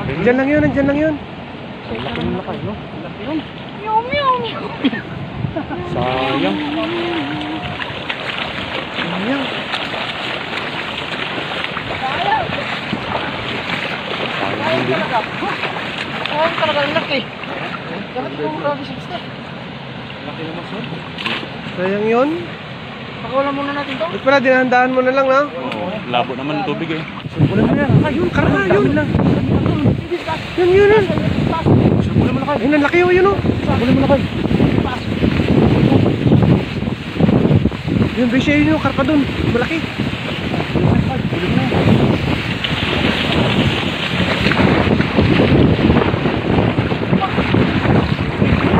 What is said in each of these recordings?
Nandyan lang yun, nandyan lang yun. Laki ng lakay, no? Laki yun. Meow, meow, meow. Sayang. Sayang. Sayang din. Oo, talaga ang laki. Dapat ko grabe sa gusto. Laki ng mason. Sayang yun. Pakawalan muna natin to. Ba't pala, dinahandaan mo na lang, na? Oo, labo naman ang tubig eh. Wala mo yan. Ayun, karga, yun. Yun, yun, yun. Wala mo lakay. Ayun, ang laki yun, oh. Wala mo lakay. Yun, besya yun yung karpa dun. Malaki.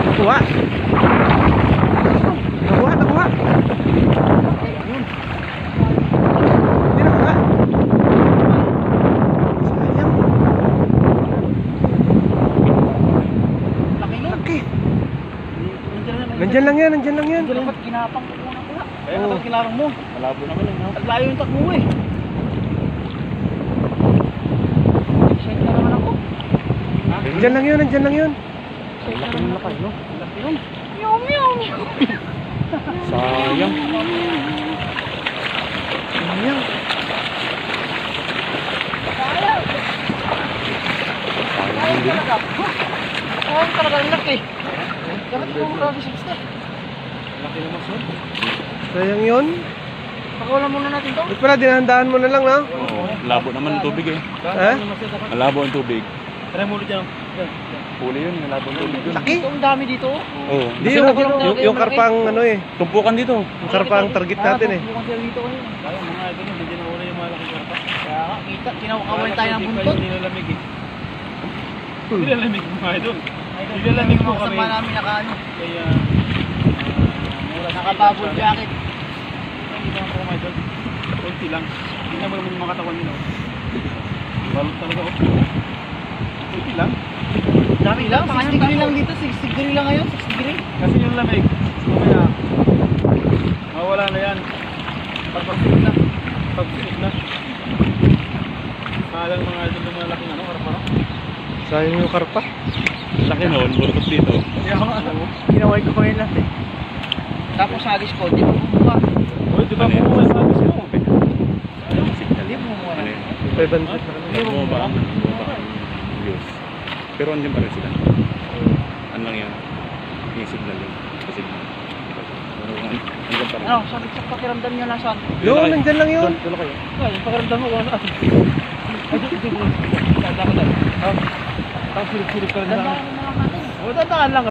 Nakuha. Nakuha, nakuha. Hindi nakuha. Sayang. Laki nun. Laki. Nandyan lang yan, nandyan lang yan. Dapat kinapang ko muna ko. Kaya Oo. kinarang mo. Malabo naman eh, no? At layo yung takbo eh. Excited na naman ako. Nandyan lang yun, nandyan lang yun. Laki ng lakay, no? Laki yun. Meow, meow, meow. Sayang. Sayang. Sayang din. Oo, talaga ang laki. Dapat ko grabe sa gusto. Laki ng mason. Sayang yun. Pakawalan muna natin to. Ba't pala, dinahandaan mo na lang, na? Oo, labo naman ang tubig eh. Ha? Malabo ang tubig. Try mo ulit yan. Huli yun, malabo ang tubig yun. Laki. Ito ang dami dito. Oo. Di, yung karpang, ano eh. Tumpukan dito. Yung karpang target natin eh. Bukan sila dito kanina. Kaya mga ganyan, hindi na uli yung malaki karpa. Kaya nga, kita, kinakawal tayo ng buntot. Nilalamig eh. Nilalamig mo nga doon. Nilalamig mo kami. Sama namin nakaano. Kaya, Nakababol jacket. hindi naman po kumain doon. Kunti lang. Hindi naman naman yung mga katawan nila. Balot talaga oh. Kunti lang. Dami lang, 6 degree lang dito, 6 degree lang ngayon, 6 degree. Kasi yung lamig, mamaya, mawala na yan. Pagpagsikot na. Pagsikot na. Mahalang mga ito ng mga laking ano, karpa no? Sayang yung karpa. Laki noon, bulkot dito. Kaya nga, ginaway ko ngayon lang eh. Tapos hagis ko, di mo mukha. Uy, di ba mo may sabis mo? Yung signal, di mo mukha. 500 na kami. Hindi mo ba? Views. Pero andyan pa rin sila. Ano lang yan? Yung signal yun. Kasi pero andyan pa rin. Ano, sabi sa pakiramdam niya nasaan? Yun, nandyan lang yun. Doon kayo. Ay, yung pakiramdam mo kung ano. Ay, dito. Tanda ka lang. Tapos silip-silip ka rin Tanda na. ka naman natin. O, dadaan lang.